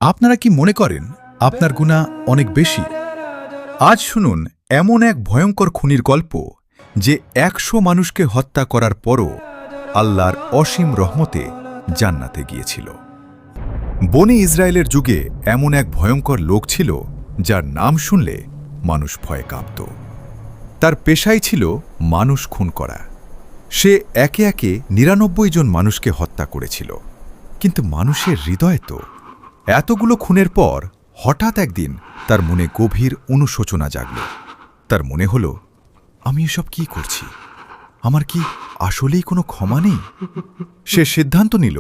আপনারা কি মনে করেন আপনার গুনাহ অনেক বেশি? আজ শুনুন এমন এক ভয়ঙ্কর খুনির গল্প যে ১০০ মানুষকে হত্যা করার পরও আল্লাহর অসীম রহমতে জান্নাতে গিয়েছিল। বনি ইসরায়েলের যুগে এমন এক ভয়ঙ্কর লোক ছিল যার নাম শুনলে মানুষ ভয়ে কাঁপত। তার পেশাই ছিল মানুষ খুন করা। সে একে একে ৯৯ জন মানুষকে হত্যা করেছিল। কিন্তু মানুষের হৃদয় তো এতগুলো খুনের পর হঠাৎ একদিন তার মনে গভীর অনুশোচনা জাগল। তার মনে হল, আমি এসব কি করছি? আমার কি আসলেই কোনো ক্ষমা নেই? সে সিদ্ধান্ত নিল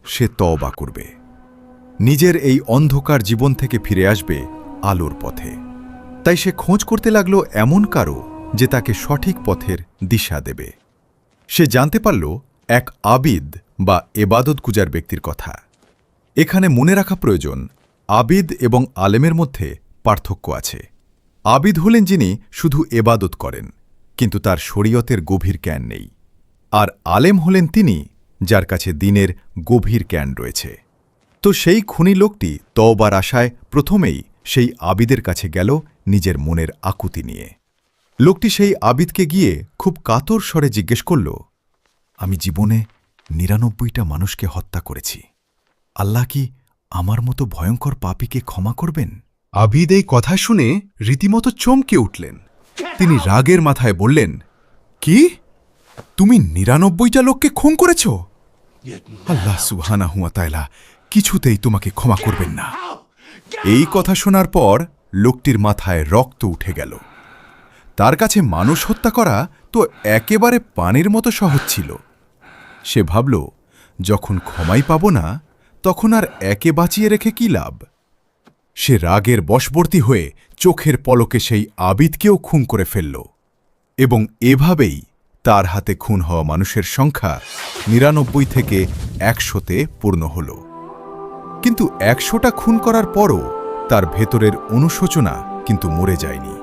সে তওবা করবে, নিজের এই অন্ধকার জীবন থেকে ফিরে আসবে আলোর পথে। তাই সে খোঁজ করতে লাগল এমন কারো যে তাকে সঠিক পথের দিশা দেবে। সে জানতে পারল এক আবিদ বা এবাদত গুজার ব্যক্তির কথা। এখানে মনে রাখা প্রয়োজন, আবিদ এবং আলেমের মধ্যে পার্থক্য আছে। আবিদ হলেন যিনি শুধু এবাদত করেন, কিন্তু তার শরীয়তের গভীর জ্ঞান নেই। আর আলেম হলেন তিনি যার কাছে দ্বীনের গভীর জ্ঞান রয়েছে। তো সেই খুনি লোকটি তওবার আশায় প্রথমেই সেই আবিদের কাছে গেল নিজের মনের আকুতি নিয়ে। লোকটি সেই আবিদকে গিয়ে খুব কাতর স্বরে জিজ্ঞেস করল, আমি জীবনে ৯৯টা মানুষকে হত্যা করেছি। আল্লাহ কি আমার মতো ভয়ঙ্কর পাপীকে ক্ষমা করবেন? আবিদ এই কথা শুনে রীতিমতো চমকে উঠলেন। তিনি রাগের মাথায় বললেন, কি? তুমি ৯৯টা লোককে খুন করেছ? আল্লাহ সুবহানাহু ওয়া তাআলা কিছুতেই তোমাকে ক্ষমা করবেন না। এই কথা শোনার পর লোকটির মাথায় রক্ত উঠে গেল। তার কাছে মানুষ হত্যা করা তো একেবারে পানির মতো সহজ ছিল। সে ভাবল, যখন ক্ষমাই পাব না, তখন আর একে বাঁচিয়ে রেখে কি লাভ? সে রাগের বশবর্তী হয়ে চোখের পলকে সেই আবিদকেও খুন করে ফেলল। এবং এভাবেই তার হাতে খুন হওয়া মানুষের সংখ্যা ৯৯ থেকে ১০০-তে পূর্ণ হল। কিন্তু ১০০টা খুন করার পরও তার ভেতরের অনুশোচনা কিন্তু মরে যায়নি।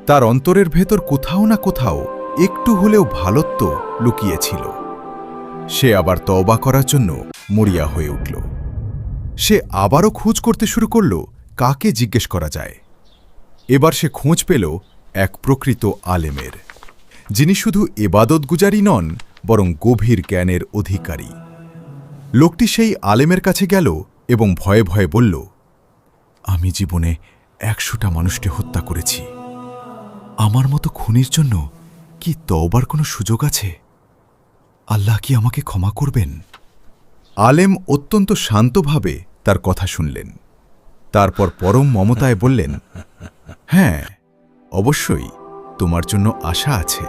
তার অন্তরের ভেতর কোথাও না কোথাও একটু হলেও ভালোত্ব লুকিয়েছিল। সে আবার তওবা করার জন্য মরিয়া হয়ে উঠল। সে আবারও খোঁজ করতে শুরু করল কাকে জিজ্ঞেস করা যায়। এবার সে খোঁজ পেল এক প্রকৃত আলেমের, যিনি শুধু এবাদত গুজারি নন, বরং গভীর জ্ঞানের অধিকারী। লোকটি সেই আলেমের কাছে গেল এবং ভয়ে ভয়ে বলল, আমি জীবনে ১০০টা মানুষকে হত্যা করেছি। আমার মতো খুনির জন্য কি তওবার কোনো সুযোগ আছে? আল্লাহ কি আমাকে ক্ষমা করবেন? আলেম অত্যন্ত শান্তভাবে তার কথা শুনলেন। তারপর পরম মমতায় বললেন, হ্যাঁ, অবশ্যই তোমার জন্য আশা আছে।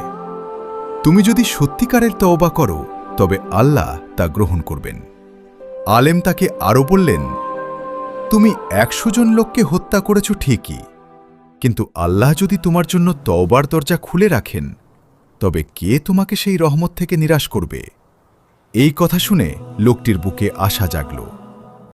তুমি যদি সত্যিকারের তওবা করো, তবে আল্লাহ তা গ্রহণ করবেন। আলেম তাকে আরও বললেন, তুমি ১০০ জন লোককে হত্যা করেছ ঠিকই, কিন্তু আল্লাহ যদি তোমার জন্য তওবার দরজা খুলে রাখেন, তবে কে তোমাকে সেই রহমত থেকে নিরাশ করবে? এই কথা শুনে লোকটির বুকে আশা জাগল।